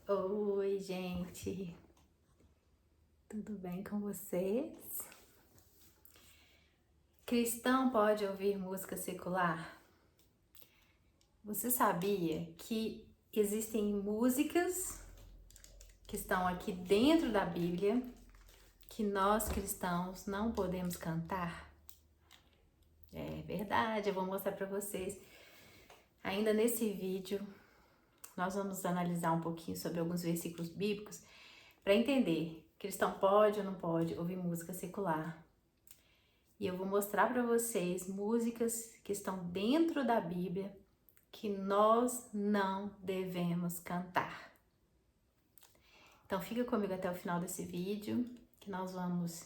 Oi, gente, tudo bem com vocês? Cristão pode ouvir música secular? Você sabia que existem músicas que estão aqui dentro da Bíblia que nós cristãos não podemos cantar? É verdade, eu vou mostrar para vocês. Ainda nesse vídeo, nós vamos analisar um pouquinho sobre alguns versículos bíblicos para entender, cristão pode ou não pode ouvir música secular. E eu vou mostrar para vocês músicas que estão dentro da Bíblia que nós não devemos cantar. Então fica comigo até o final desse vídeo, que nós vamos...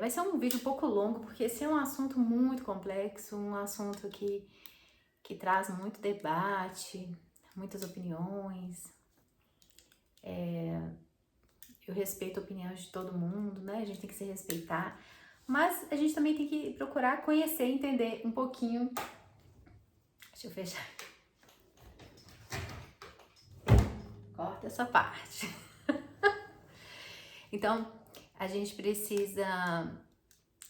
vai ser um vídeo um pouco longo, porque esse é um assunto muito complexo, um assunto que traz muito debate, muitas opiniões. Eu respeito a opinião de todo mundo, né? A gente tem que se respeitar. Mas a gente também tem que procurar conhecer e entender um pouquinho. Deixa eu fechar. Corta essa parte. Então, a gente precisa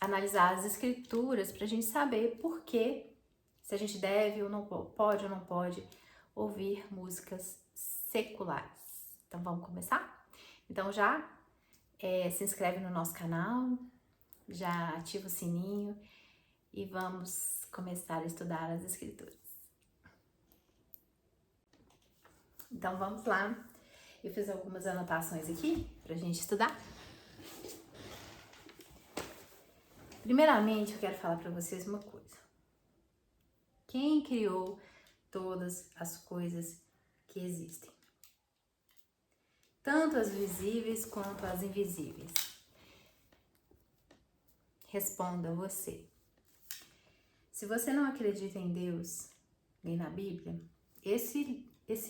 analisar as escrituras para a gente saber por que, se a gente deve ou não pode ouvir músicas seculares. Então, vamos começar? Então, já se inscreve no nosso canal, já ativa o sininho e vamos começar a estudar as escrituras. Então vamos lá, eu fiz algumas anotações aqui pra gente estudar. Primeiramente eu quero falar pra vocês uma coisa. Quem criou todas as coisas que existem? Tanto as visíveis quanto as invisíveis. Responda você. Se você não acredita em Deus, nem na Bíblia, esse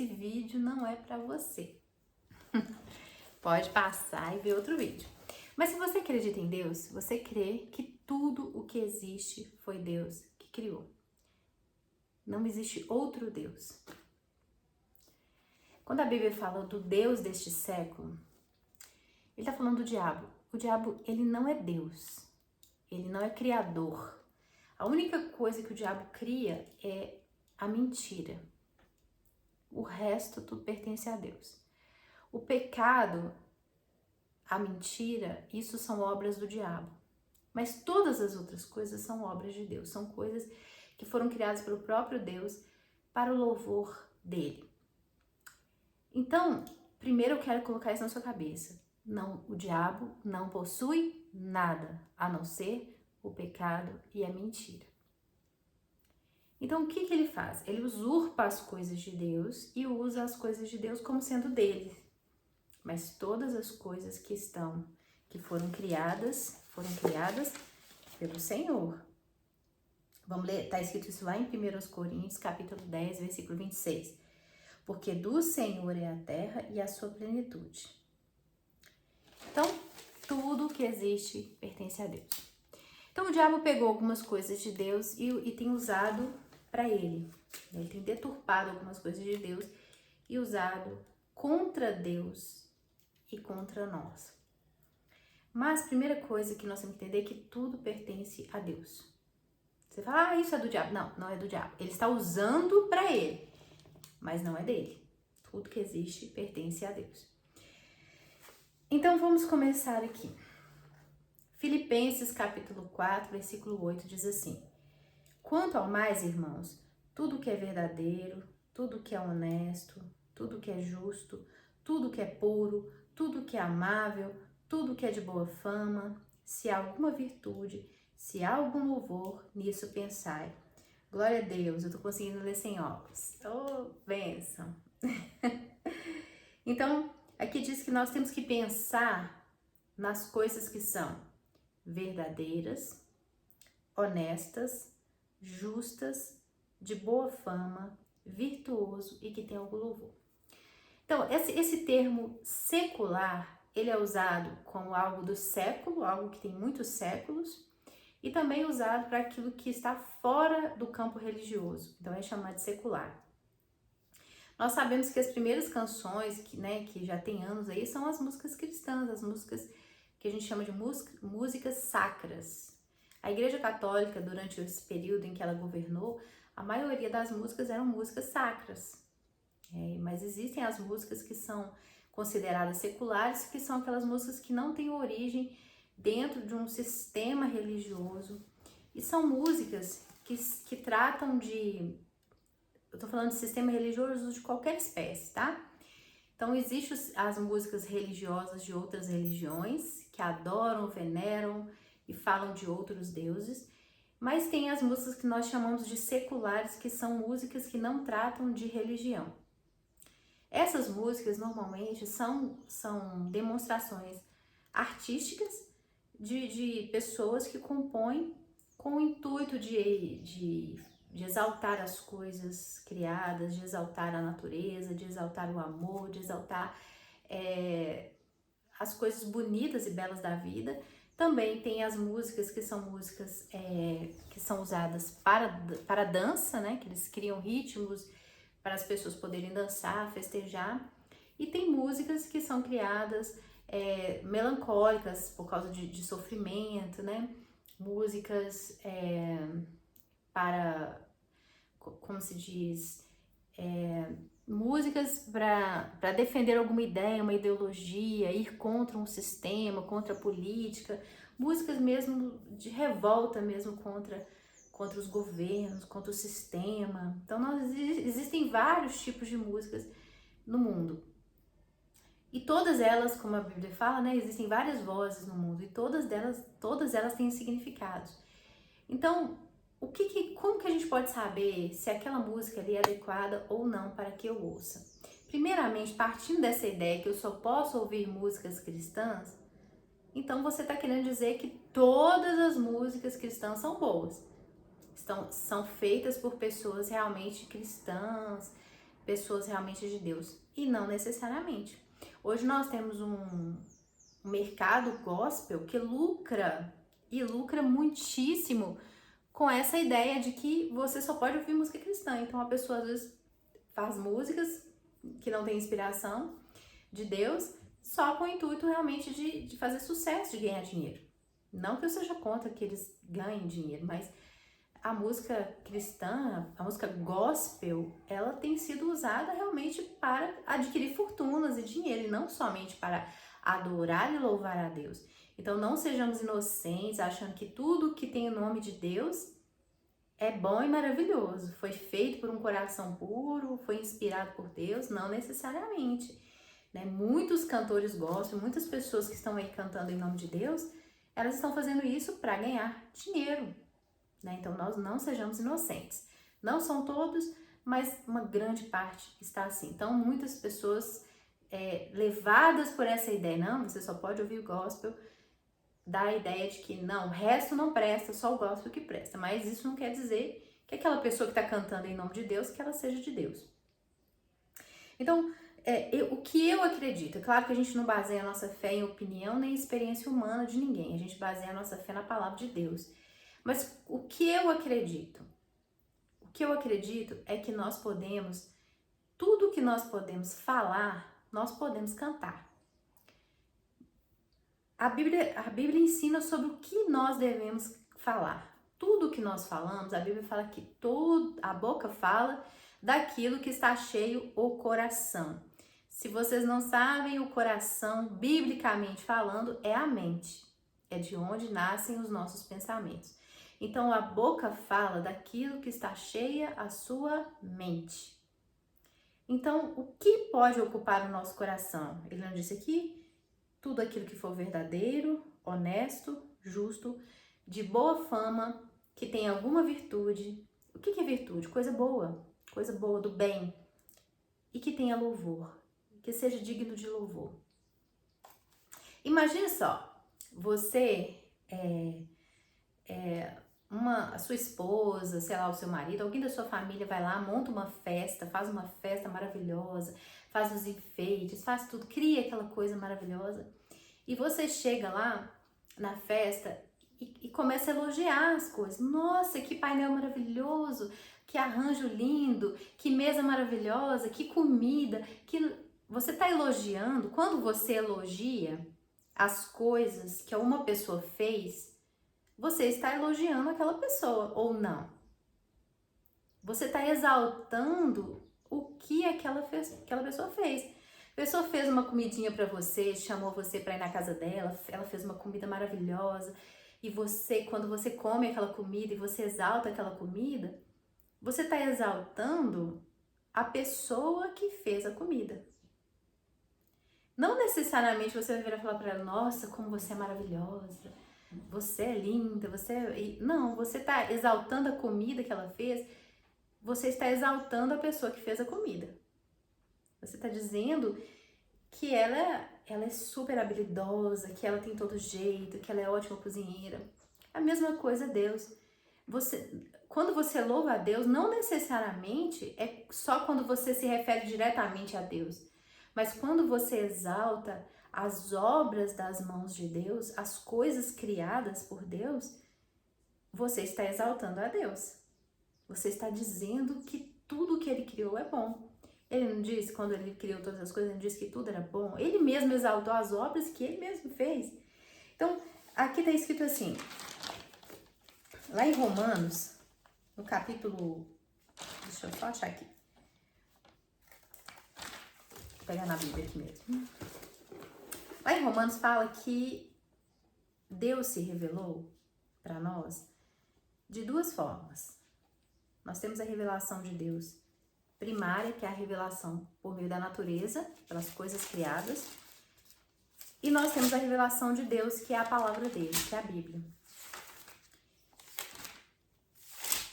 vídeo não é para você. Pode passar e ver outro vídeo. Mas se você acredita em Deus, você crê que tudo o que existe foi Deus que criou. Não existe outro Deus. Quando a Bíblia fala do Deus deste século, ele está falando do diabo. O diabo, ele não é Deus. Ele não é criador. A única coisa que o diabo cria é a mentira. O resto tudo pertence a Deus. O pecado, a mentira, isso são obras do diabo. Mas todas as outras coisas são obras de Deus. São coisas que foram criadas pelo próprio Deus para o louvor dele. Então, primeiro eu quero colocar isso na sua cabeça. Não, o diabo não possui nada, a não ser o pecado e a mentira. Então, o que ele faz? Ele usurpa as coisas de Deus e usa as coisas de Deus como sendo dele. Mas todas as coisas que foram criadas pelo Senhor. Vamos ler, está escrito isso lá em 1 Coríntios, capítulo 10, versículo 26. Porque do Senhor é a terra e a sua plenitude. Então, tudo que existe pertence a Deus. Então, o diabo pegou algumas coisas de Deus e tem usado para ele. Ele tem deturpado algumas coisas de Deus e usado contra Deus e contra nós. Mas a primeira coisa que nós temos que entender é que tudo pertence a Deus. Você fala, isso é do diabo. Não, não é do diabo. Ele está usando para ele, mas não é dele. Tudo que existe pertence a Deus. Então vamos começar aqui. Filipenses capítulo 4, versículo 8 diz assim: Quanto ao mais, irmãos, tudo que é verdadeiro, tudo que é honesto, tudo que é justo, tudo que é puro, tudo que é amável, tudo que é de boa fama, se há alguma virtude, se há algum louvor, nisso pensai. Glória a Deus, eu tô conseguindo ler sem óculos. Oh, bênção! Então, aqui diz que nós temos que pensar nas coisas que são verdadeiras, honestas, justas, de boa fama, virtuoso e que tem algum louvor. Então, esse termo secular, ele é usado como algo do século, algo que tem muitos séculos, e também usado para aquilo que está fora do campo religioso. Então, é chamado de secular. Nós sabemos que as primeiras canções, que já tem anos aí, são as músicas cristãs, as músicas que a gente chama de músicas sacras. A Igreja Católica, durante esse período em que ela governou, a maioria das músicas eram músicas sacras. Mas existem as músicas que são consideradas seculares, que são aquelas músicas que não têm origem dentro de um sistema religioso. E são músicas que tratam de... Eu tô falando de sistema religioso de qualquer espécie, tá? Então, existem as músicas religiosas de outras religiões, que adoram, veneram e falam de outros deuses. Mas tem as músicas que nós chamamos de seculares, que são músicas que não tratam de religião. Essas músicas, normalmente, são demonstrações artísticas de pessoas que compõem com o intuito de exaltar as coisas criadas, de exaltar a natureza, de exaltar o amor, de exaltar as coisas bonitas e belas da vida. Também tem as músicas que são músicas que são usadas para dança, né? Que eles criam ritmos para as pessoas poderem dançar, festejar. E tem músicas que são criadas melancólicas por causa de sofrimento, né? Músicas para, como se diz, músicas para defender alguma ideia, uma ideologia, ir contra um sistema, contra a política, músicas mesmo de revolta mesmo contra os governos, contra o sistema. Então, existem vários tipos de músicas no mundo. E todas elas, como a Bíblia fala, né, existem várias vozes no mundo e todas elas têm significados. Então, como que a gente pode saber se aquela música ali é adequada ou não para que eu ouça? Primeiramente, partindo dessa ideia que eu só posso ouvir músicas cristãs, então você está querendo dizer que todas as músicas cristãs são boas. São feitas por pessoas realmente cristãs, pessoas realmente de Deus. E não necessariamente. Hoje nós temos um mercado gospel que lucra muitíssimo com essa ideia de que você só pode ouvir música cristã. Então a pessoa às vezes faz músicas que não tem inspiração de Deus, só com o intuito realmente de fazer sucesso, de ganhar dinheiro. Não que eu seja contra que eles ganhem dinheiro, mas a música cristã, a música gospel, ela tem sido usada realmente para adquirir fortunas e dinheiro, e não somente para adorar e louvar a Deus. Então não sejamos inocentes achando que tudo que tem o nome de Deus é bom e maravilhoso, foi feito por um coração puro, foi inspirado por Deus, não necessariamente. Né? Muitos cantores gospel, muitas pessoas que estão aí cantando em nome de Deus, elas estão fazendo isso para ganhar dinheiro. Né? Então nós não sejamos inocentes. Não são todos, mas uma grande parte está assim. Então muitas pessoas levadas por essa ideia, não, você só pode ouvir o gospel, dá a ideia de que não, o resto não presta, só o gospel que presta. Mas isso não quer dizer que aquela pessoa que está cantando em nome de Deus, que ela seja de Deus. Então, o que eu acredito, é claro que a gente não baseia a nossa fé em opinião nem experiência humana de ninguém, a gente baseia a nossa fé na palavra de Deus. Mas o que eu acredito? O que eu acredito é que nós podemos, tudo que nós podemos falar, nós podemos cantar. A Bíblia ensina sobre o que nós devemos falar. Tudo que nós falamos, a Bíblia fala que a boca fala daquilo que está cheio o coração. Se vocês não sabem, o coração, biblicamente falando, é a mente. É de onde nascem os nossos pensamentos. Então, a boca fala daquilo que está cheia a sua mente. Então, o que pode ocupar o nosso coração? Ele não disse aqui? Tudo aquilo que for verdadeiro, honesto, justo, de boa fama, que tenha alguma virtude. O que é virtude? Coisa boa do bem. E que tenha louvor, que seja digno de louvor. Imagine só, você a sua esposa, sei lá, o seu marido, alguém da sua família vai lá, monta uma festa, faz uma festa maravilhosa, faz os enfeites, faz tudo, cria aquela coisa maravilhosa. E você chega lá na festa e começa a elogiar as coisas. Nossa, que painel maravilhoso! que arranjo lindo, que mesa maravilhosa, que comida, que você está elogiando. Quando você elogia as coisas que uma pessoa fez, você está elogiando aquela pessoa ou não? Você está exaltando o que aquela pessoa fez. A pessoa fez uma comidinha para você, chamou você para ir na casa dela, ela fez uma comida maravilhosa, e você, quando você come aquela comida e você exalta aquela comida, você está exaltando a pessoa que fez a comida. Não necessariamente você vai virar e falar para ela, nossa, como você é maravilhosa, você é linda, você é... Não, você está exaltando a comida que ela fez, você está exaltando a pessoa que fez a comida. Você está dizendo que ela é super habilidosa, que ela tem todo jeito, que ela é ótima cozinheira. A mesma coisa Deus. Quando você louva a Deus, não necessariamente é só quando você se refere diretamente a Deus, mas quando você exalta as obras das mãos de Deus, as coisas criadas por Deus, você está exaltando a Deus. Você está dizendo que tudo que Ele criou é bom. Ele não disse, quando Ele criou todas as coisas, Ele não disse que tudo era bom. Ele mesmo exaltou as obras que Ele mesmo fez. Então, aqui está escrito assim, lá em Romanos, no capítulo... Deixa eu só achar aqui. Vou pegar na Bíblia aqui mesmo. Lá em Romanos fala que Deus se revelou para nós de duas formas. Nós temos a revelação de Deus primária, que é a revelação por meio da natureza, pelas coisas criadas. E nós temos a revelação de Deus, que é a palavra dele, que é a Bíblia.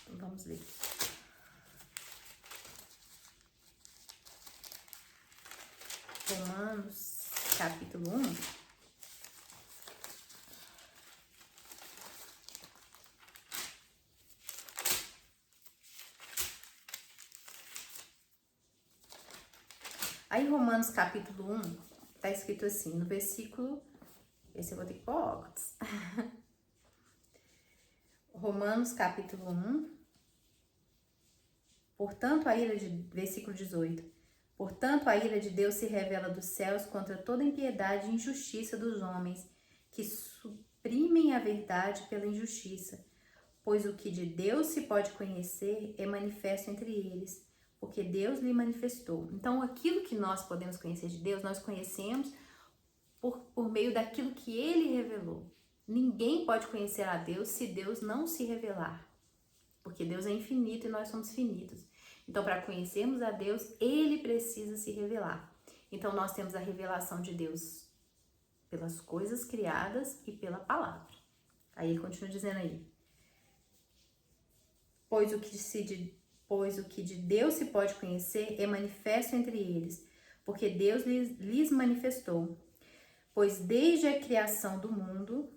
Então, vamos ler. Romanos, capítulo 1. Aí, Romanos, capítulo 1, tá escrito assim, no versículo... Esse eu vou ter que pôr óculos. Romanos, capítulo 1. Portanto, a ira de... Versículo 18. Portanto, a ira de Deus se revela dos céus contra toda impiedade e injustiça dos homens, que suprimem a verdade pela injustiça. Pois o que de Deus se pode conhecer é manifesto entre eles, porque Deus lhe manifestou. Então, aquilo que nós podemos conhecer de Deus, nós conhecemos por meio daquilo que Ele revelou. Ninguém pode conhecer a Deus se Deus não se revelar, porque Deus é infinito e nós somos finitos. Então, para conhecermos a Deus, Ele precisa se revelar. Então, nós temos a revelação de Deus pelas coisas criadas e pela palavra. Aí ele continua dizendo aí. Pois o que de Deus se pode conhecer é manifesto entre eles, porque Deus lhes manifestou. Pois desde a criação do mundo,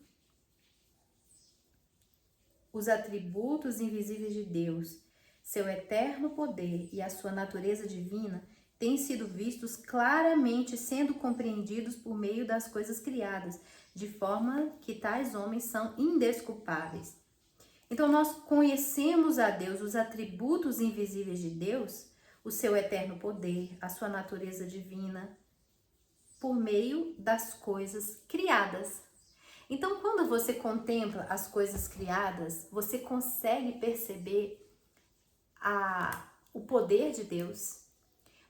os atributos invisíveis de Deus, seu eterno poder e a sua natureza divina têm sido vistos claramente, sendo compreendidos por meio das coisas criadas, de forma que tais homens são indesculpáveis. Então, nós conhecemos a Deus, os atributos invisíveis de Deus, o seu eterno poder, a sua natureza divina, por meio das coisas criadas. Então, quando você contempla as coisas criadas, você consegue perceber o poder de Deus,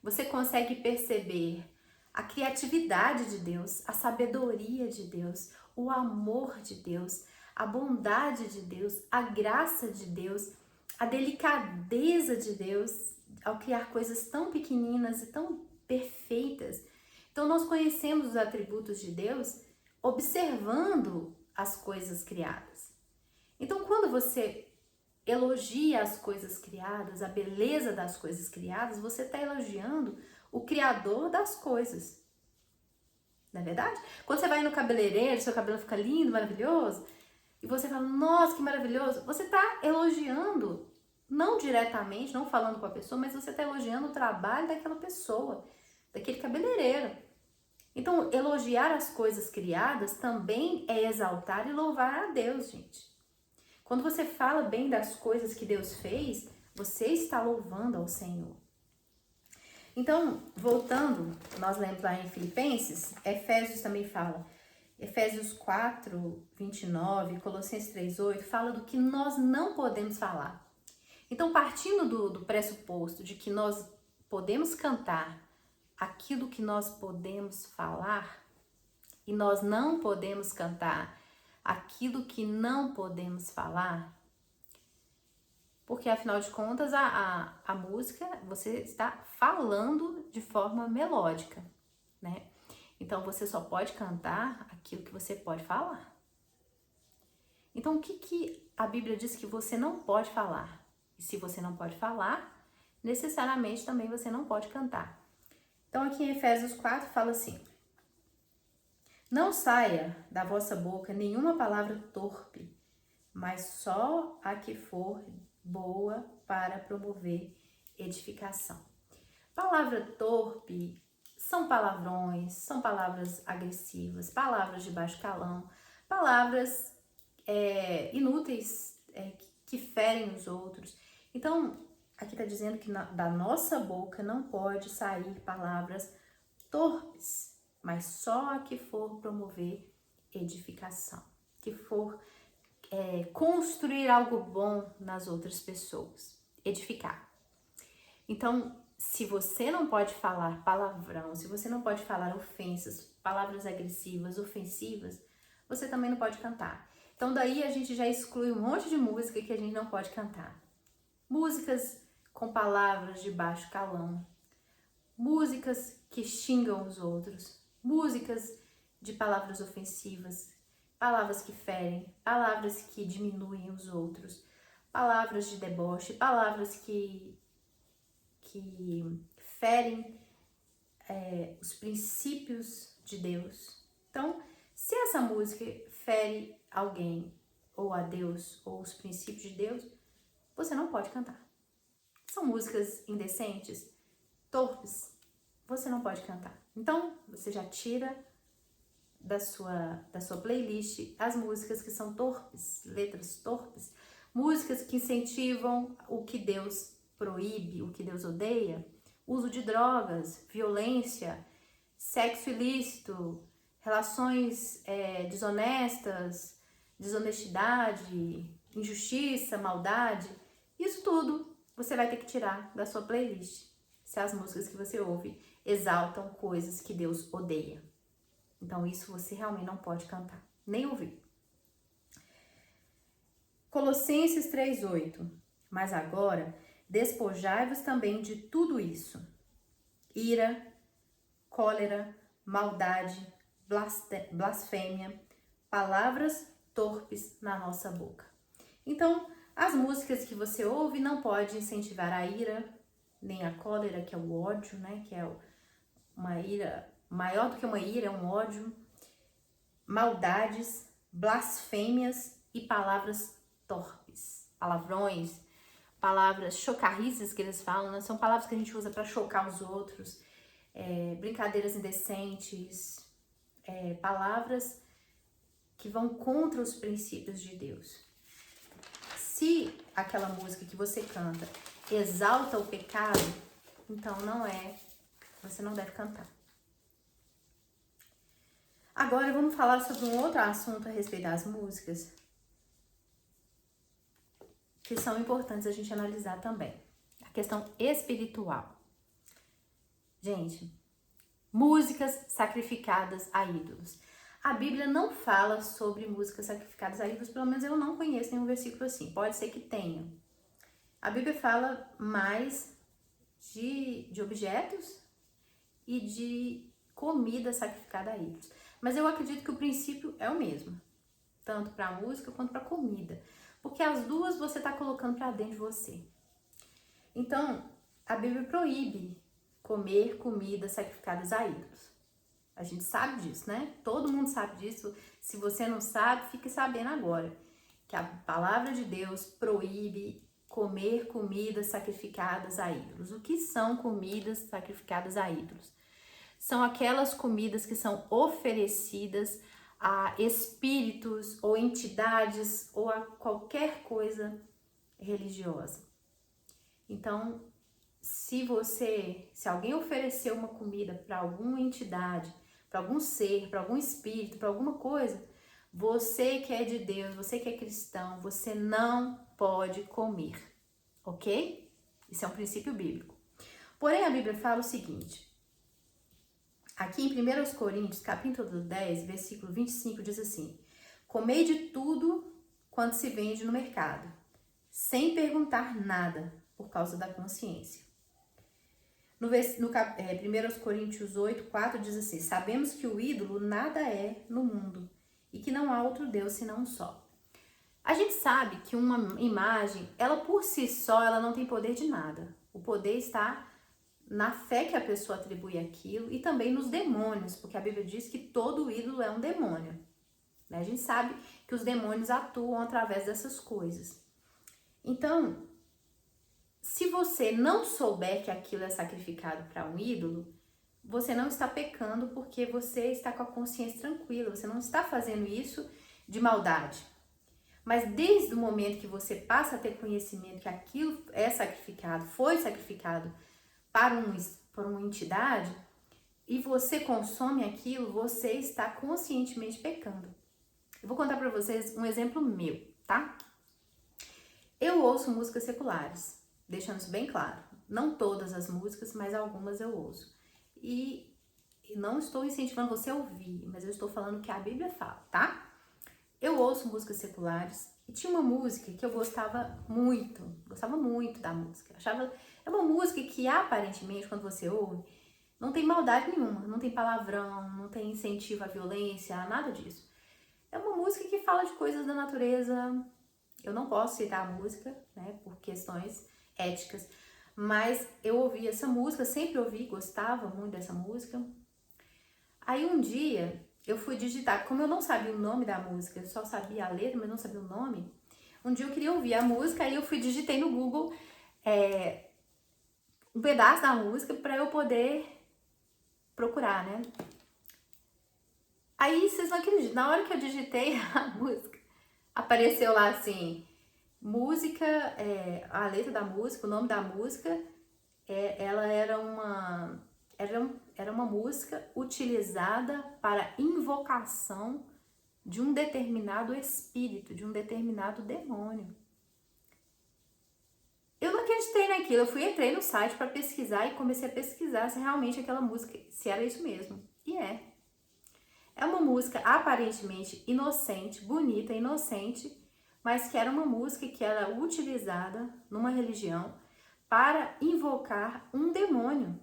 você consegue perceber a criatividade de Deus, a sabedoria de Deus, o amor de Deus, a bondade de Deus, a graça de Deus, a delicadeza de Deus ao criar coisas tão pequeninas e tão perfeitas. Então, nós conhecemos os atributos de Deus observando as coisas criadas. Então, quando você elogia as coisas criadas, a beleza das coisas criadas, você está elogiando o Criador das coisas. Não é verdade? Quando você vai no cabeleireiro, seu cabelo fica lindo, maravilhoso, e você fala, nossa, que maravilhoso, você está elogiando, não diretamente, não falando com a pessoa, mas você está elogiando o trabalho daquela pessoa, daquele cabeleireiro. Então, elogiar as coisas criadas também é exaltar e louvar a Deus, gente. Quando você fala bem das coisas que Deus fez, Você está louvando ao Senhor. Então, voltando, nós lemos lá em Filipenses, Efésios também fala, Efésios 4, 29, Colossenses 3, 8, fala do que nós não podemos falar. Então, partindo do pressuposto de que nós podemos cantar aquilo que nós podemos falar, e nós não podemos cantar aquilo que não podemos falar, porque afinal de contas a música você está falando de forma melódica, né? Então você só pode cantar aquilo que você pode falar. Então o que a Bíblia diz que você não pode falar? E se você não pode falar, necessariamente também você não pode cantar. Então aqui em Efésios 4 fala assim: não saia da vossa boca nenhuma palavra torpe, mas só a que for boa para promover edificação. Palavra torpe são palavrões, são palavras agressivas, palavras de baixo calão, palavras inúteis, que ferem os outros. Então, aqui está dizendo que da nossa boca não pode sair palavras torpes, mas só a que for promover edificação, que for construir algo bom nas outras pessoas, edificar. Então, se você não pode falar palavrão, se você não pode falar ofensas, palavras agressivas, ofensivas, você também não pode cantar. Então, daí a gente já exclui um monte de música que a gente não pode cantar. Músicas com palavras de baixo calão, músicas que xingam os outros, músicas de palavras ofensivas, palavras que ferem, palavras que diminuem os outros, palavras de deboche, palavras que ferem os princípios de Deus. Então, se essa música fere alguém, ou a Deus, ou os princípios de Deus, você não pode cantar. São músicas indecentes, torpes, você não pode cantar. Então, você já tira da sua playlist as músicas que são torpes, letras torpes, músicas que incentivam o que Deus proíbe, o que Deus odeia, uso de drogas, violência, sexo ilícito, relações desonestas, desonestidade, injustiça, maldade. Isso tudo você vai ter que tirar da sua playlist, se as músicas que você ouve exaltam coisas que Deus odeia. Então isso você realmente não pode cantar, nem ouvir. Colossenses 3:8. Mas agora despojai-vos também de tudo isso: ira, cólera, maldade, blasfêmia, palavras torpes na nossa boca. Então, as músicas que você ouve não pode incentivar a ira, nem a cólera, que é o ódio, né? Que é uma ira, maior do que uma ira, é um ódio, maldades, blasfêmias e palavras torpes, palavrões, palavras chocarrices que eles falam, né? São palavras que a gente usa para chocar os outros, brincadeiras indecentes, palavras que vão contra os princípios de Deus. Se aquela música que você canta exalta o pecado, então você não deve cantar. Agora vamos falar sobre um outro assunto a respeito das músicas, que são importantes a gente analisar também. A questão espiritual. Gente, músicas sacrificadas a ídolos. A Bíblia não fala sobre músicas sacrificadas a ídolos, pelo menos eu não conheço nenhum versículo assim. Pode ser que tenha. A Bíblia fala mais de objetos e de comida sacrificada a ídolos. Mas eu acredito que o princípio é o mesmo, tanto para a música quanto para a comida, porque as duas você está colocando para dentro de você. Então, a Bíblia proíbe comer comidas sacrificadas a ídolos. A gente sabe disso, né? Todo mundo sabe disso. Se você não sabe, fique sabendo agora. Que a palavra de Deus proíbe comer comidas sacrificadas a ídolos. O que são comidas sacrificadas a ídolos? São aquelas comidas que são oferecidas a espíritos ou entidades ou a qualquer coisa religiosa. Então, se alguém oferecer uma comida para alguma entidade, para algum ser, para algum espírito, para alguma coisa, você que é de Deus, você que é cristão, você não pode comer, ok? Isso é um princípio bíblico. Porém, a Bíblia fala o seguinte, aqui em 1 Coríntios, capítulo 10, versículo 25, diz assim, comei de tudo quanto se vende no mercado, sem perguntar nada, por causa da consciência. No 1 Coríntios 8, 4 diz assim, sabemos que o ídolo nada é no mundo e que não há outro Deus senão um só. A gente sabe que uma imagem, ela por si só, ela não tem poder de nada. O poder está na fé que a pessoa atribui àquilo e também nos demônios, porque a Bíblia diz que todo ídolo é um demônio. A gente sabe que os demônios atuam através dessas coisas. Então, se você não souber que aquilo é sacrificado para um ídolo, você não está pecando porque você está com a consciência tranquila, você não está fazendo isso de maldade. Mas desde o momento que você passa a ter conhecimento que aquilo é sacrificado, foi sacrificado para uma entidade, e você consome aquilo, você está conscientemente pecando. Eu vou contar para vocês um exemplo meu, tá? Eu ouço músicas seculares, deixando isso bem claro. Não todas as músicas, mas algumas eu ouço. E não estou incentivando você a ouvir, mas eu estou falando o que a Bíblia fala, tá? Eu ouço músicas seculares e tinha uma música que eu gostava muito da música. É uma música que aparentemente, quando você ouve, não tem maldade nenhuma, não tem palavrão, não tem incentivo à violência, nada disso. É uma música que fala de coisas da natureza. Eu não posso citar a música, né, por questões éticas, mas eu ouvi essa música, sempre ouvi, gostava muito dessa música. Aí um dia eu fui digitar, como eu não sabia o nome da música, eu só sabia a letra, mas não sabia o nome. Um dia eu queria ouvir a música, aí eu digitei no Google um pedaço da música para eu poder procurar, né? Aí vocês não acreditam, na hora que eu digitei a música, apareceu lá assim, música, a letra da música, o nome da música, ela era uma música utilizada para invocação de um determinado espírito, de um determinado demônio. Eu não acreditei naquilo, entrei no site para pesquisar e comecei a pesquisar se realmente aquela música, se era isso mesmo. E é. É uma música aparentemente inocente, bonita, inocente, mas que era uma música que era utilizada numa religião para invocar um demônio.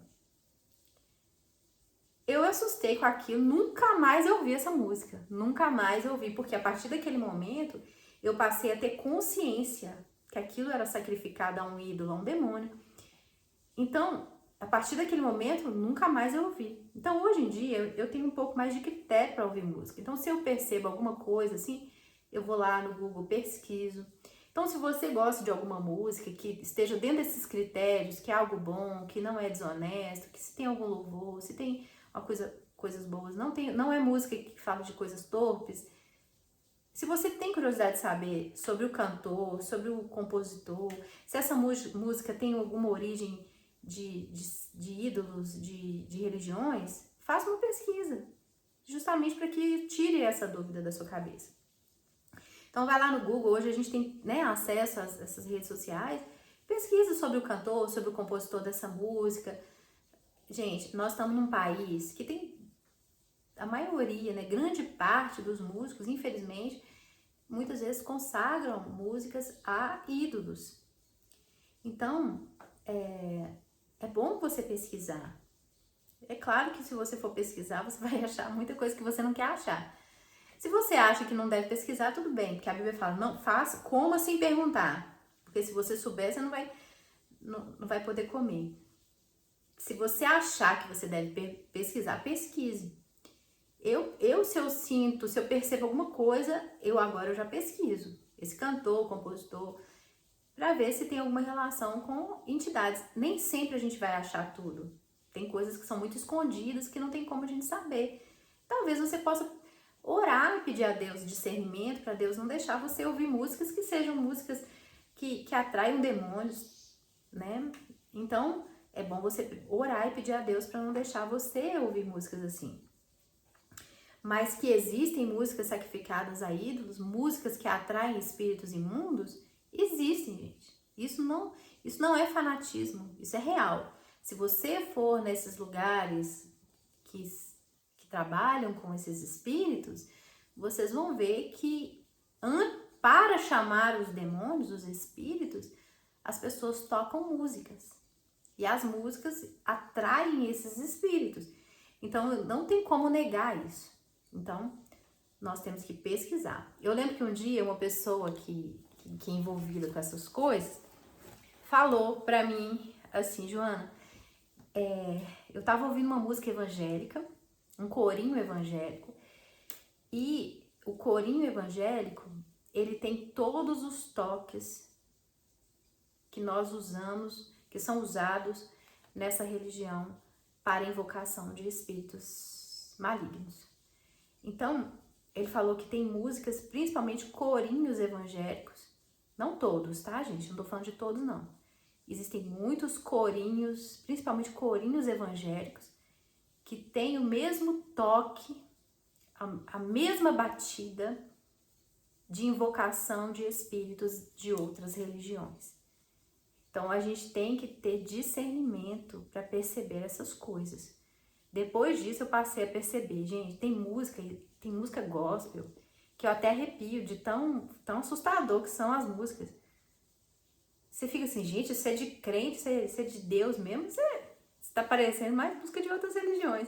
Eu assustei com aquilo, nunca mais eu ouvi essa música, nunca mais eu ouvi, porque a partir daquele momento eu passei a ter consciência que aquilo era sacrificado a um ídolo, a um demônio. Então, a partir daquele momento, nunca mais eu ouvi. Então, hoje em dia, eu tenho um pouco mais de critério para ouvir música. Então, se eu percebo alguma coisa assim, eu vou lá no Google, pesquiso. Então, se você gosta de alguma música que esteja dentro desses critérios, que é algo bom, que não é desonesto, que se tem algum louvor, se tem coisas boas, não é música que fala de coisas torpes. Se você tem curiosidade de saber sobre o cantor, sobre o compositor, se essa música tem alguma origem de ídolos, de religiões, faça uma pesquisa, justamente para que tire essa dúvida da sua cabeça. Então vai lá no Google, hoje a gente tem, né, acesso a essas redes sociais, pesquisa sobre o cantor, sobre o compositor dessa música. Gente, nós estamos num país que tem a maioria, né, grande parte dos músicos, infelizmente, muitas vezes consagram músicas a ídolos. Então, é bom você pesquisar. É claro que se você for pesquisar, você vai achar muita coisa que você não quer achar. Se você acha que não deve pesquisar, tudo bem, porque a Bíblia fala, não faça, coma sem perguntar. Porque se você souber, você não vai poder comer. Se você achar que você deve pesquisar, pesquise. Se eu sinto, se eu percebo alguma coisa, eu já pesquiso. Esse cantor, compositor, para ver se tem alguma relação com entidades. Nem sempre a gente vai achar tudo. Tem coisas que são muito escondidas que não tem como a gente saber. Talvez você possa orar e pedir a Deus discernimento para Deus não deixar você ouvir músicas que sejam músicas que atraiam demônios, né? Então, é bom você orar e pedir a Deus para não deixar você ouvir músicas assim. Mas que existem músicas sacrificadas a ídolos, músicas que atraem espíritos imundos, existem, gente. Isso não é fanatismo, isso é real. Se você for nesses lugares que trabalham com esses espíritos, vocês vão ver que para chamar os demônios, os espíritos, as pessoas tocam músicas. E as músicas atraem esses espíritos. Então, não tem como negar isso. Então, nós temos que pesquisar. Eu lembro que um dia uma pessoa que é envolvida com essas coisas falou pra mim assim, Joana, eu tava ouvindo uma música evangélica, um corinho evangélico, e o corinho evangélico, ele tem todos os toques que nós usamos, que são usados nessa religião para invocação de espíritos malignos. Então, ele falou que tem músicas, principalmente corinhos evangélicos, não todos, tá, gente? Não tô falando de todos, não. Existem muitos corinhos, principalmente corinhos evangélicos, que têm o mesmo toque, a mesma batida de invocação de espíritos de outras religiões. Então, a gente tem que ter discernimento para perceber essas coisas. Depois disso, eu passei a perceber, gente, tem música gospel, que eu até arrepio de tão assustador que são as músicas. Você fica assim, gente, isso é de crente, isso é de Deus mesmo, você tá parecendo mais música de outras religiões.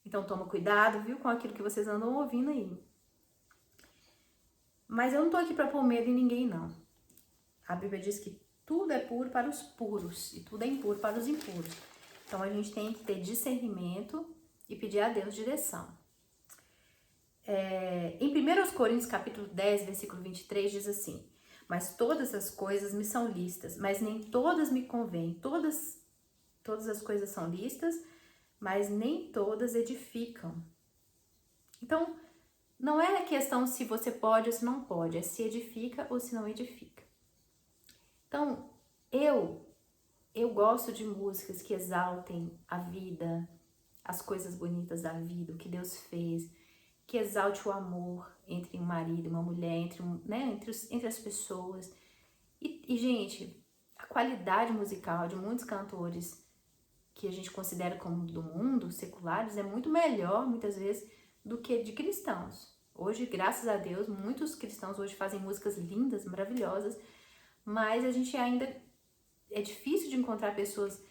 Então, toma cuidado, viu, com aquilo que vocês andam ouvindo aí. Mas eu não tô aqui para pôr medo em ninguém, não. A Bíblia diz que tudo é puro para os puros e tudo é impuro para os impuros. Então, a gente tem que ter discernimento e pedir a Deus direção. Em 1 Coríntios, capítulo 10, versículo 23, diz assim: mas todas as coisas me são lícitas, mas nem todas me convêm. Todas as coisas são lícitas, mas nem todas edificam. Então, não é a questão se você pode ou se não pode, é se edifica ou se não edifica. Então, eu gosto de músicas que exaltem a vida, as coisas bonitas da vida, o que Deus fez, que exalte o amor entre um marido e uma mulher, entre as pessoas. E, gente, a qualidade musical de muitos cantores que a gente considera como do mundo, seculares, é muito melhor, muitas vezes, do que de cristãos. Hoje, graças a Deus, muitos cristãos hoje fazem músicas lindas, maravilhosas, mas a gente ainda é difícil de encontrar pessoas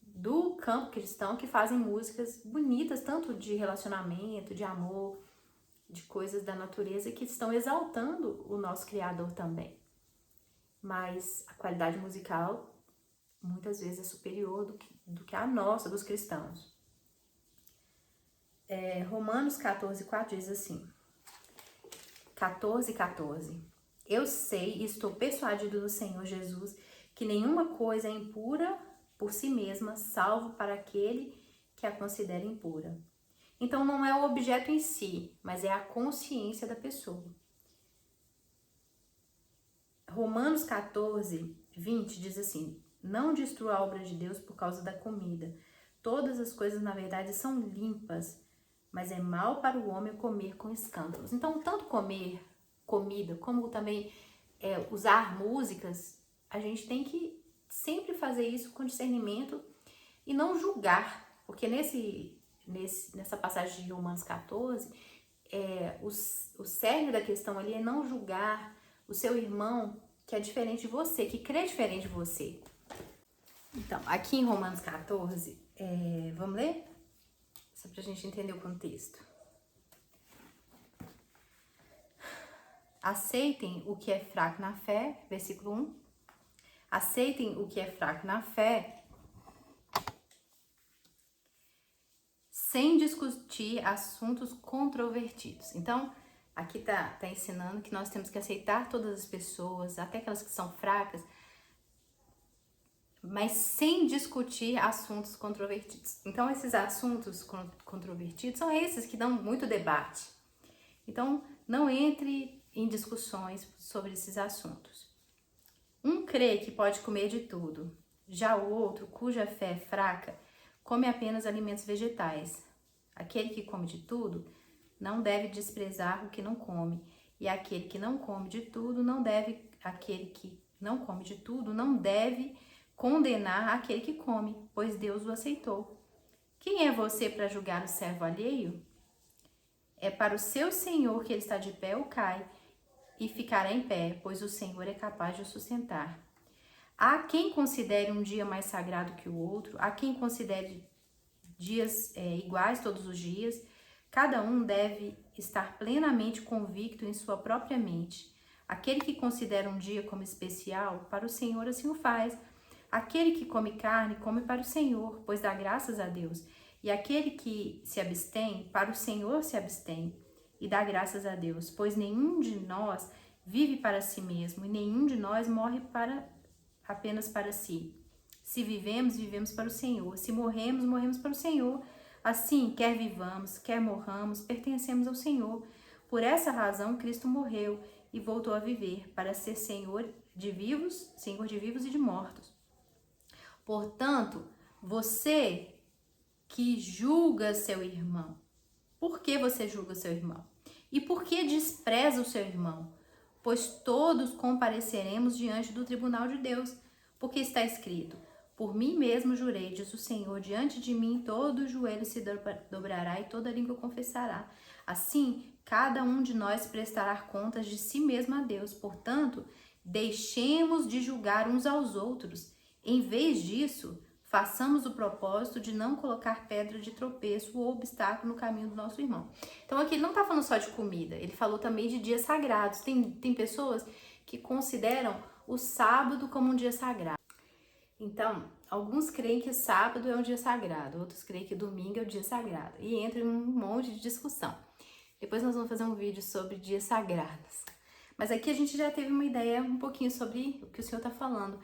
do campo cristão que fazem músicas bonitas, tanto de relacionamento, de amor, de coisas da natureza, que estão exaltando o nosso Criador também. Mas a qualidade musical muitas vezes é superior do que a nossa, dos cristãos. Romanos 14:4 diz assim, 14:14. Eu sei e estou persuadido no Senhor Jesus que nenhuma coisa é impura por si mesma, salvo para aquele que a considera impura. Então, não é o objeto em si, mas é a consciência da pessoa. Romanos 14:20 diz assim, não destrua a obra de Deus por causa da comida. Todas as coisas, na verdade, são limpas, mas é mal para o homem comer com escândalos. Então, tanto comer comida, como também usar músicas, a gente tem que sempre fazer isso com discernimento e não julgar, porque nessa passagem de Romanos 14, o cerne da questão ali é não julgar o seu irmão que é diferente de você, que crê diferente de você. Então, aqui em Romanos 14, vamos ler? Só pra gente entender o contexto. Aceitem o que é fraco na fé, versículo 1. Aceitem o que é fraco na fé, sem discutir assuntos controvertidos. Então, aqui tá ensinando que nós temos que aceitar todas as pessoas, até aquelas que são fracas, mas sem discutir assuntos controvertidos. Então, esses assuntos controvertidos são esses que dão muito debate. Então, não entre em discussões sobre esses assuntos. Um crê que pode comer de tudo, já o outro, cuja fé é fraca, come apenas alimentos vegetais. Aquele que come de tudo não deve desprezar o que não come, e aquele que não come de tudo aquele que não come de tudo não deve condenar aquele que come, pois Deus o aceitou. Quem é você para julgar o servo alheio? É para o seu Senhor que ele está de pé ou cai, e ficará em pé, pois o Senhor é capaz de o sustentar. Há quem considere um dia mais sagrado que o outro, há quem considere dias iguais todos os dias. Cada um deve estar plenamente convicto em sua própria mente. Aquele que considera um dia como especial, para o Senhor assim o faz. Aquele que come carne, come para o Senhor, pois dá graças a Deus. E aquele que se abstém, para o Senhor se abstém e dá graças a Deus, pois nenhum de nós vive para si mesmo e nenhum de nós morre apenas para si. Se vivemos, vivemos para o Senhor. Se morremos, morremos para o Senhor. Assim, quer vivamos, quer morramos, pertencemos ao Senhor. Por essa razão, Cristo morreu e voltou a viver, para ser Senhor de vivos e de mortos. Portanto, você que julga seu irmão, por que você julga seu irmão? E por que despreza o seu irmão? Pois todos compareceremos diante do tribunal de Deus, porque está escrito: por mim mesmo jurei, diz o Senhor, diante de mim todo joelho se dobrará e toda língua confessará. Assim, cada um de nós prestará contas de si mesmo a Deus. Portanto, deixemos de julgar uns aos outros. Em vez disso, façamos o propósito de não colocar pedra de tropeço ou obstáculo no caminho do nosso irmão. Então aqui ele não está falando só de comida, ele falou também de dias sagrados. Tem pessoas que consideram o sábado como um dia sagrado. Então, alguns creem que sábado é um dia sagrado, outros creem que domingo é um dia sagrado. E entra em um monte de discussão. Depois nós vamos fazer um vídeo sobre dias sagrados. Mas aqui a gente já teve uma ideia um pouquinho sobre o que o Senhor está falando.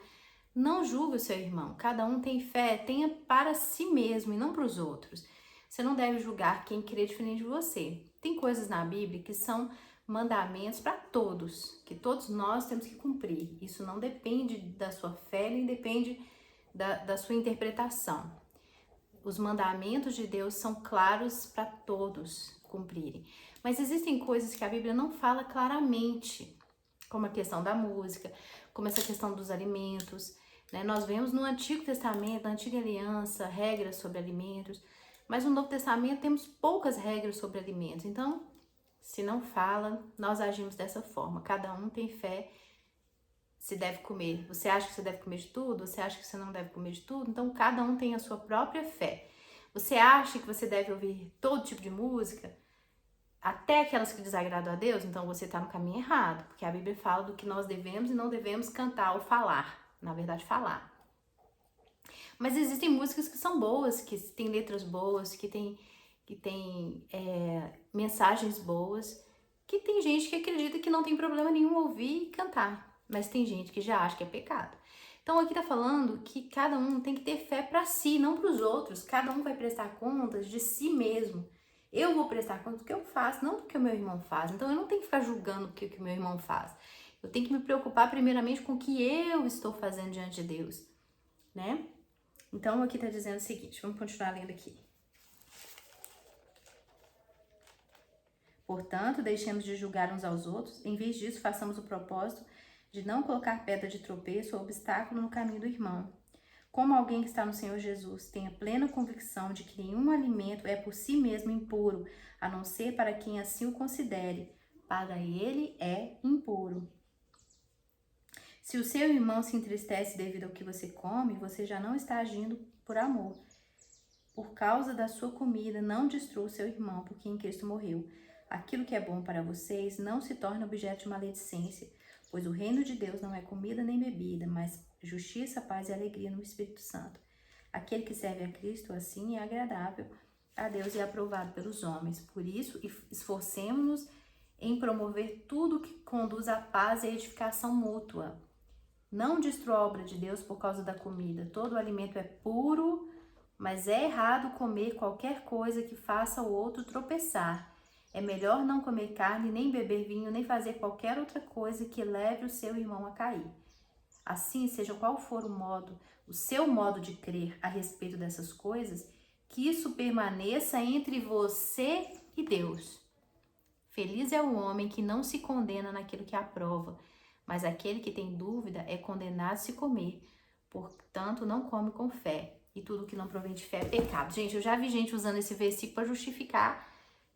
Não julgue o seu irmão. Cada um tem fé, tenha para si mesmo e não para os outros. Você não deve julgar quem crê diferente de você. Tem coisas na Bíblia que são mandamentos para todos, que todos nós temos que cumprir. Isso não depende da sua fé, nem depende da sua interpretação. Os mandamentos de Deus são claros para todos cumprirem. Mas existem coisas que a Bíblia não fala claramente, como a questão da música, como essa questão dos alimentos, né? Nós vemos no Antigo Testamento, na Antiga Aliança, regras sobre alimentos, mas no Novo Testamento temos poucas regras sobre alimentos. Então, se não fala, nós agimos dessa forma. Cada um tem fé se deve comer. Você acha que você deve comer de tudo? Você acha que você não deve comer de tudo? Então, cada um tem a sua própria fé. Você acha que você deve ouvir todo tipo de música? Até aquelas que desagradam a Deus? Então, você está no caminho errado. Porque a Bíblia fala do que nós devemos e não devemos cantar ou falar. Na verdade, falar. Mas existem músicas que são boas, que têm letras boas, que têm mensagens boas, que tem gente que acredita que não tem problema nenhum ouvir e cantar. Mas tem gente que já acha que é pecado. Então aqui tá falando que cada um tem que ter fé para si, não para os outros. Cada um vai prestar contas de si mesmo. Eu vou prestar contas do que eu faço, não do que o meu irmão faz. Então eu não tenho que ficar julgando o que o meu irmão faz. Eu tenho que me preocupar primeiramente com o que eu estou fazendo diante de Deus, né? Então aqui tá dizendo o seguinte, vamos continuar lendo aqui. Portanto, deixemos de julgar uns aos outros. Em vez disso, façamos o propósito de não colocar pedra de tropeço ou obstáculo no caminho do irmão. Como alguém que está no Senhor Jesus tenha plena convicção de que nenhum alimento é por si mesmo impuro, a não ser para quem assim o considere, para ele é impuro. Se o seu irmão se entristece devido ao que você come, você já não está agindo por amor. Por causa da sua comida, não destrua o seu irmão, porque em Cristo morreu. Aquilo que é bom para vocês não se torna objeto de maledicência, pois o reino de Deus não é comida nem bebida, mas justiça, paz e alegria no Espírito Santo. Aquele que serve a Cristo assim é agradável a Deus e é aprovado pelos homens. Por isso, esforcemo-nos em promover tudo que conduz à paz e à edificação mútua. Não destrua a obra de Deus por causa da comida. Todo alimento é puro, mas é errado comer qualquer coisa que faça o outro tropeçar. É melhor não comer carne, nem beber vinho, nem fazer qualquer outra coisa que leve o seu irmão a cair. Assim, seja qual for o seu modo de crer a respeito dessas coisas, que isso permaneça entre você e Deus. Feliz é o homem que não se condena naquilo que aprova, mas aquele que tem dúvida é condenado se comer. Portanto, não come com fé. E tudo que não provém de fé é pecado. Gente, eu já vi gente usando esse versículo para justificar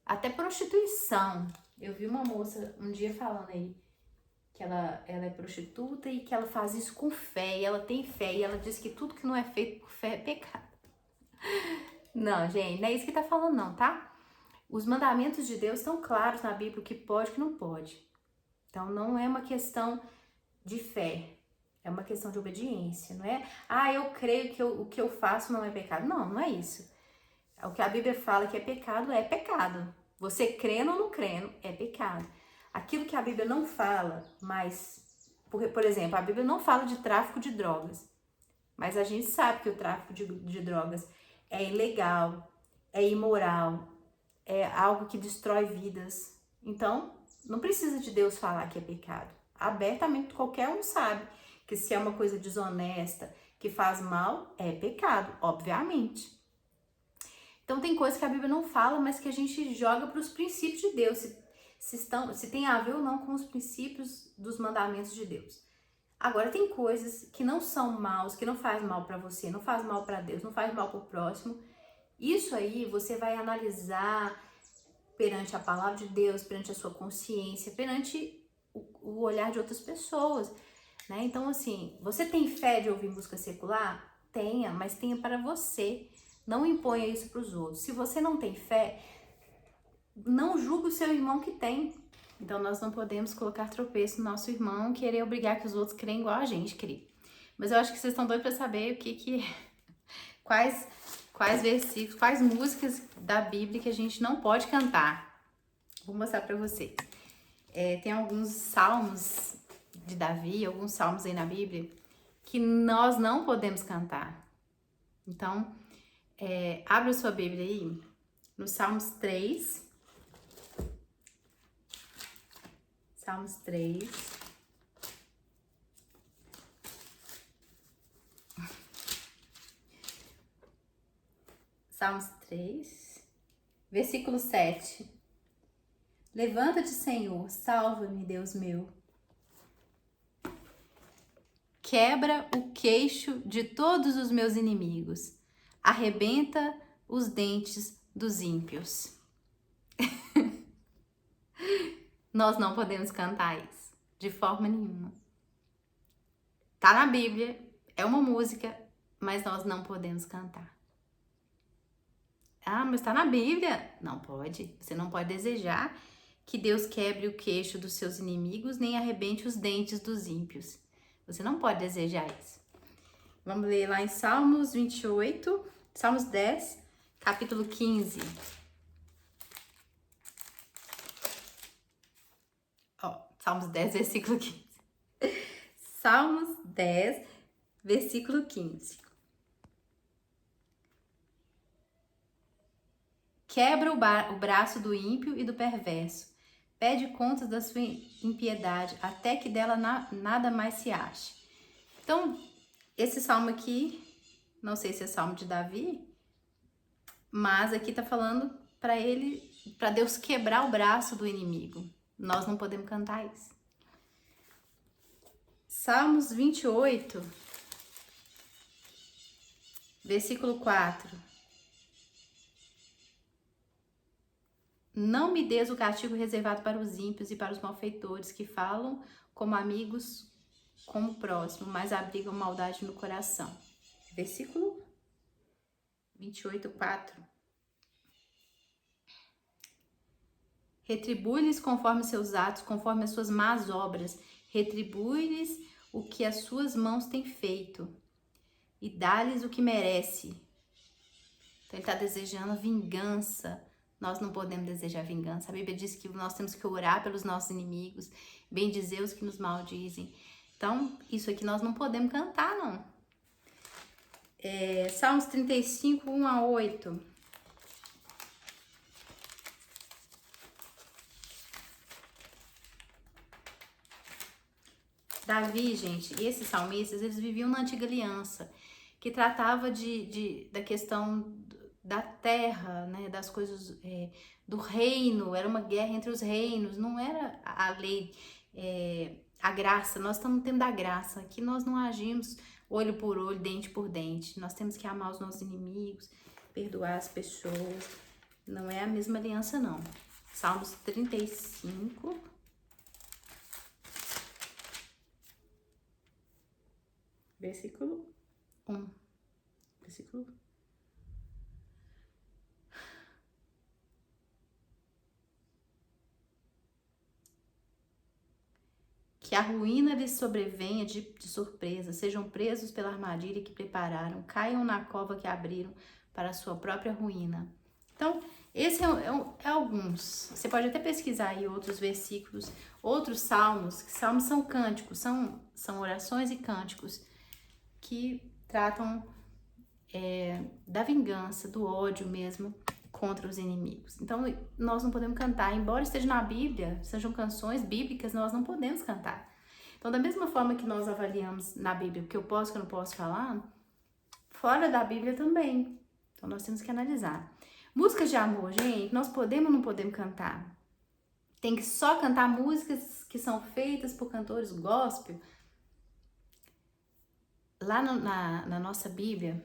até prostituição. Eu vi uma moça um dia falando aí que ela é prostituta e que ela faz isso com fé, e ela tem fé, e ela diz que tudo que não é feito por fé é pecado. Não, gente, não é isso que tá falando não, tá? Os mandamentos de Deus estão claros na Bíblia, o que pode e o que não pode. Então, não é uma questão de fé, é uma questão de obediência, não é? Eu creio que o que eu faço não é pecado. Não, não é isso. O que a Bíblia fala que é pecado. Você crendo ou não crendo, é pecado. Aquilo que a Bíblia não fala, mas, por exemplo, a Bíblia não fala de tráfico de drogas, mas a gente sabe que o tráfico de drogas é ilegal, é imoral, é algo que destrói vidas. Então, não precisa de Deus falar que é pecado. Abertamente, qualquer um sabe que se é uma coisa desonesta, que faz mal, é pecado, obviamente. Então, tem coisas que a Bíblia não fala, mas que a gente joga para os princípios de Deus, se tem a ver ou não com os princípios dos mandamentos de Deus. Agora, tem coisas que não são maus, que não faz mal para você, não faz mal para Deus, não faz mal para o próximo. Isso aí você vai analisar perante a palavra de Deus, perante a sua consciência, perante o olhar de outras pessoas, né? Então, assim, você tem fé de ouvir música secular? Tenha, mas tenha para você. Não imponha isso para os outros. Se você não tem fé, não julgue o seu irmão que tem. Então, nós não podemos colocar tropeço no nosso irmão, querer obrigar que os outros creem igual a gente crê. Mas eu acho que vocês estão doidos para saber quais versículos, quais músicas da Bíblia que a gente não pode cantar. Vou mostrar para vocês. Tem alguns salmos de Davi, alguns salmos aí na Bíblia, que nós não podemos cantar. Então, abra sua Bíblia aí, no Salmos 3. Salmos 3. Salmos 3, versículo 7. Levanta-te, Senhor, salva-me, Deus meu. Quebra o queixo de todos os meus inimigos. Arrebenta os dentes dos ímpios. Nós não podemos cantar isso, de forma nenhuma. Tá na Bíblia, é uma música, mas nós não podemos cantar. Mas tá na Bíblia? Não pode. Você não pode desejar que Deus quebre o queixo dos seus inimigos, nem arrebente os dentes dos ímpios. Você não pode desejar isso. Vamos ler lá em Salmos 28, Salmos 10, capítulo 15. Salmos 10, versículo 15. Salmos 10, versículo 15. Quebra o braço do ímpio e do perverso. Pede contas da sua impiedade, até que dela nada mais se ache. Então, esse salmo aqui, não sei se é salmo de Davi, mas aqui tá falando para Deus quebrar o braço do inimigo. Nós não podemos cantar isso. Salmos 28, versículo 4. Não me des o castigo reservado para os ímpios e para os malfeitores, que falam como amigos, como próximo, mas abrigam maldade no coração. Versículo 28, 4. Retribui-lhes conforme seus atos, conforme as suas más obras. Retribui-lhes o que as suas mãos têm feito e dá-lhes o que merece. Então ele está desejando vingança. Nós não podemos desejar vingança. A Bíblia diz que nós temos que orar pelos nossos inimigos, bendizer os que nos maldizem. Então, isso aqui nós não podemos cantar, não. Salmos 35, 1 a 8. Davi, gente, e esses salmistas, eles viviam na antiga aliança, que tratava da questão da terra, né, das coisas do reino, era uma guerra entre os reinos, não era a lei, a graça, nós estamos no tempo da graça, aqui nós não agimos olho por olho, dente por dente, nós temos que amar os nossos inimigos, perdoar as pessoas, não é a mesma aliança não. Salmos 35, versículo 1, versículo que a ruína lhes sobrevenha de surpresa, sejam presos pela armadilha que prepararam, caiam na cova que abriram para a sua própria ruína. Então, esse é alguns. Você pode até pesquisar aí outros versículos, outros salmos, que salmos são cânticos, são orações e cânticos que tratam da vingança, do ódio mesmo contra os inimigos. Então, nós não podemos cantar, embora esteja na Bíblia, sejam canções bíblicas, nós não podemos cantar. Então, da mesma forma que nós avaliamos na Bíblia o que eu posso e o que eu não posso falar, fora da Bíblia também. Então, nós temos que analisar. Músicas de amor, gente, nós podemos ou não podemos cantar? Tem que só cantar músicas que são feitas por cantores gospel? Lá na nossa Bíblia,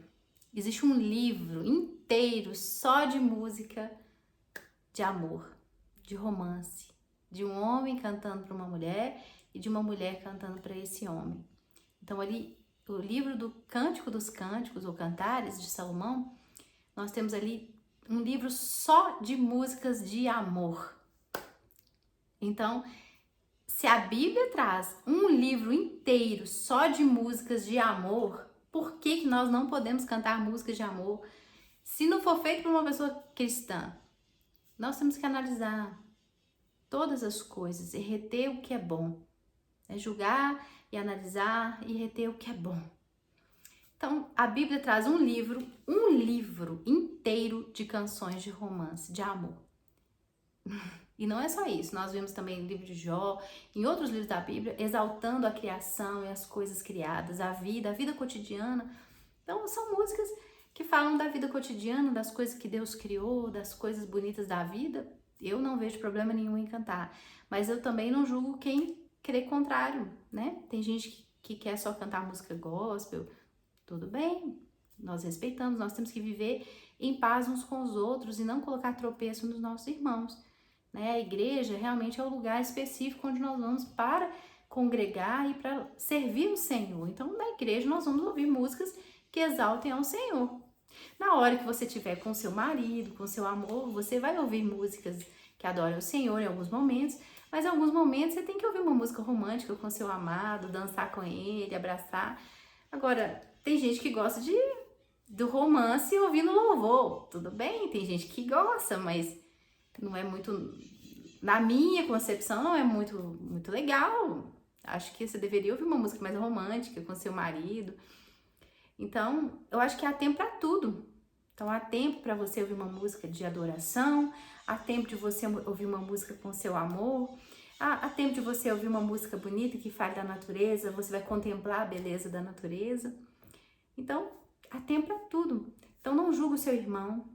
existe um livro inteiro só de música de amor, de romance, de um homem cantando para uma mulher e de uma mulher cantando para esse homem. Então ali, o livro do Cântico dos Cânticos, ou Cantares, de Salomão, nós temos ali um livro só de músicas de amor. Então, se a Bíblia traz um livro inteiro só de músicas de amor, por que nós não podemos cantar músicas de amor? Se não for feito por uma pessoa cristã, nós temos que analisar todas as coisas e reter o que é bom. Julgar e analisar e reter o que é bom. Então, a Bíblia traz um livro inteiro de canções de romance, de amor. E não é só isso, nós vemos também no livro de Jó, em outros livros da Bíblia, exaltando a criação e as coisas criadas, a vida cotidiana. Então, são músicas que falam da vida cotidiana, das coisas que Deus criou, das coisas bonitas da vida. Eu não vejo problema nenhum em cantar, mas eu também não julgo quem crê contrário, né? Tem gente que quer só cantar música gospel, tudo bem, nós respeitamos, nós temos que viver em paz uns com os outros e não colocar tropeço nos nossos irmãos, né? A igreja realmente é o lugar específico onde nós vamos para congregar e para servir o Senhor. Então, na igreja nós vamos ouvir músicas que exaltem ao Senhor. Na hora que você estiver com seu marido, com seu amor, você vai ouvir músicas que adoram o Senhor em alguns momentos, mas em alguns momentos você tem que ouvir uma música romântica com seu amado, dançar com ele, abraçar. Agora, tem gente que gosta do romance ouvindo louvor, tudo bem, tem gente que gosta, mas não é muito, na minha concepção, não é muito legal. Acho que você deveria ouvir uma música mais romântica com seu marido. Então, eu acho que há tempo para tudo. Então, há tempo para você ouvir uma música de adoração, há tempo de você ouvir uma música com seu amor, há tempo de você ouvir uma música bonita que fale da natureza, você vai contemplar a beleza da natureza. Então, há tempo para tudo. Então, não julgue o seu irmão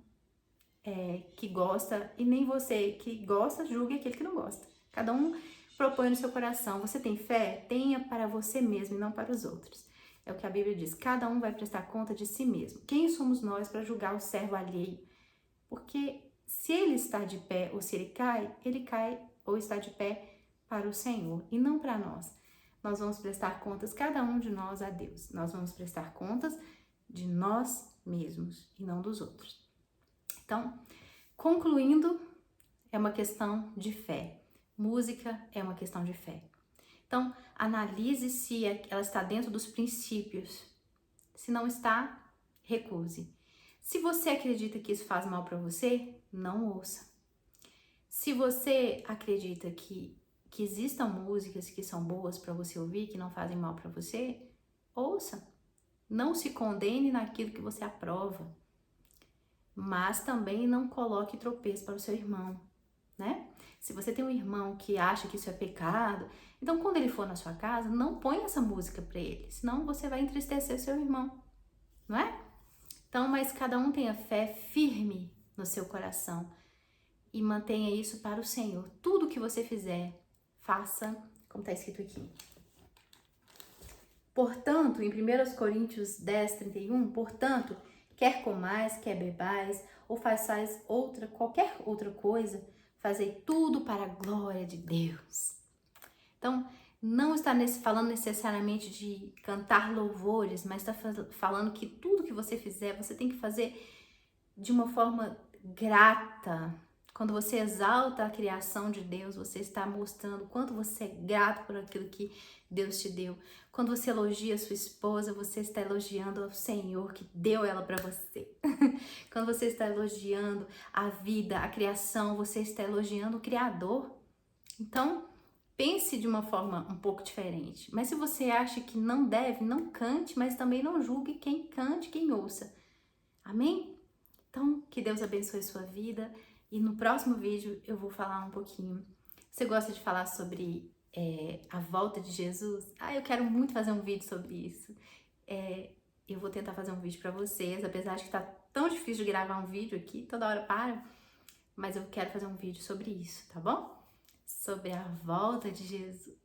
que gosta, e nem você que gosta julgue aquele que não gosta. Cada um propõe no seu coração. Você tem fé? Tenha para você mesmo e não para os outros. É o que a Bíblia diz. Cada um vai prestar conta de si mesmo. Quem somos nós para julgar o servo alheio? Porque se ele está de pé ou se ele cai ou está de pé para o Senhor e não para nós. Nós vamos prestar contas, cada um de nós, a Deus. Nós vamos prestar contas de nós mesmos e não dos outros. Então, concluindo, é uma questão de fé. Música é uma questão de fé. Então, analise se ela está dentro dos princípios. Se não está, recuse. Se você acredita que isso faz mal para você, não ouça. Se você acredita que existam músicas que são boas para você ouvir, que não fazem mal para você, ouça. Não se condene naquilo que você aprova. Mas também não coloque tropeço para o seu irmão. né? Se você tem um irmão que acha que isso é pecado, então quando ele for na sua casa, não põe essa música para ele, senão você vai entristecer seu irmão, não é? Então, mas cada um tenha fé firme no seu coração e mantenha isso para o Senhor. Tudo que você fizer, faça como está escrito aqui. Portanto, em 1 Coríntios 10, 31, portanto, quer comais, quer bebais, ou façais qualquer outra coisa, fazei tudo para a glória de Deus. Então, não está falando necessariamente de cantar louvores, mas está falando que tudo que você fizer, você tem que fazer de uma forma grata. Quando você exalta a criação de Deus, você está mostrando quanto você é grato por aquilo que Deus te deu. Quando você elogia a sua esposa, você está elogiando ao Senhor que deu ela para você. Quando você está elogiando a vida, a criação, você está elogiando o Criador. Então, pense de uma forma um pouco diferente. Mas se você acha que não deve, não cante, mas também não julgue quem cante, quem ouça. Amém? Então, que Deus abençoe sua vida. E no próximo vídeo eu vou falar um pouquinho. Você gosta de falar sobre a volta de Jesus? Eu quero muito fazer um vídeo sobre isso. Eu vou tentar fazer um vídeo para vocês, apesar de que tá tão difícil de gravar um vídeo aqui, toda hora para. Mas eu quero fazer um vídeo sobre isso, tá bom? Sobre a volta de Jesus.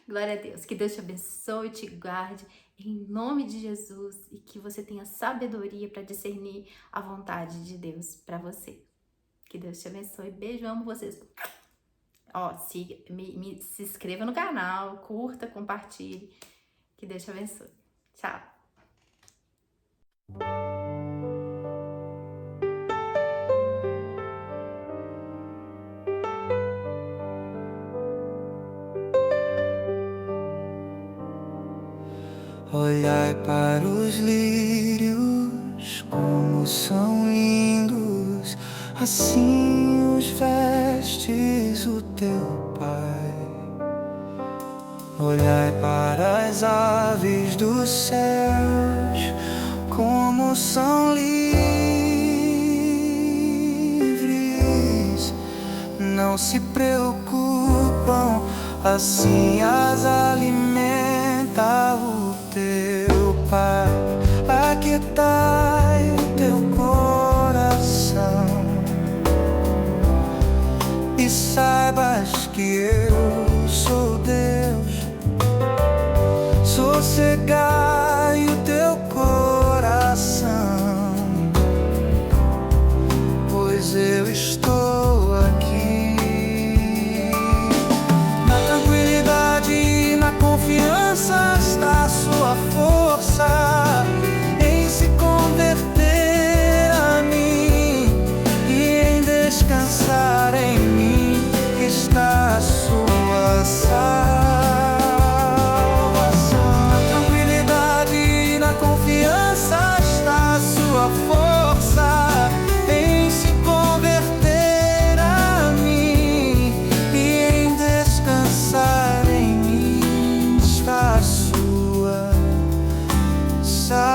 Glória a Deus. Que Deus te abençoe, te guarde, em nome de Jesus, e que você tenha sabedoria para discernir a vontade de Deus para você. Que Deus te abençoe. Beijo, amo vocês. Siga, se inscreva no canal, curta, compartilhe. Que Deus te abençoe. Tchau. Olhai para os lírios, como são lindos, assim os vestes o teu Pai. Olhai para as aves dos céus, como são livres, não se preocupam, assim as alimenta o teu Pai. Aquietai o teu coração e saibas que eu sou Deus. Sossegai o teu coração, pois eu estou aqui. Na tranquilidade e na confiança está a sua força, em se converter a mim e em descansar em mim está a sua salvação. Na tranquilidade e na confiança está a sua força, em se converter a mim e em descansar em mim está a sua salvação.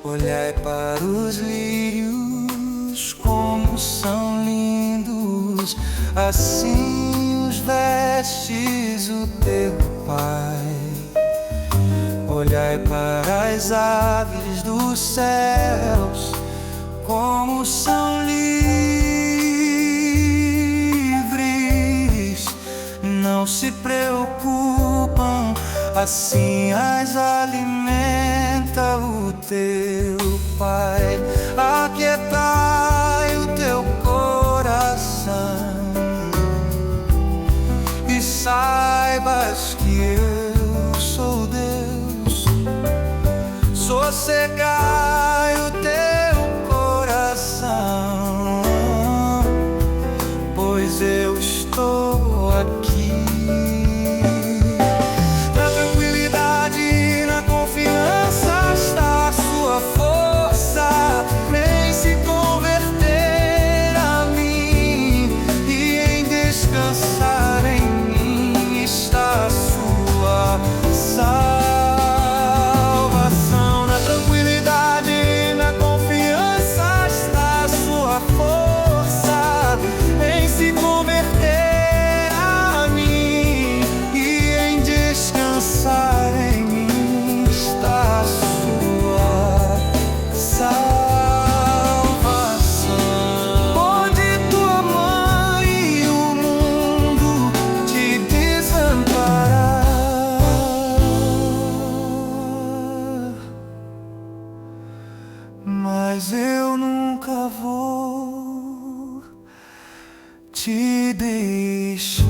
Olhai para os lírios, como são lindos, assim os vestes o teu Pai. Olhai para as aves dos céus, como são livres, não se preocupam, assim as alimenta o teu Pai. Aquietai o teu coração e saibas que eu sou Deus. Sossegai o teu coração, pois eu estou aqui. Na tranquilidade e na confiança está a sua força, em se converter a mim e em descansar em mim nunca vou te deixar.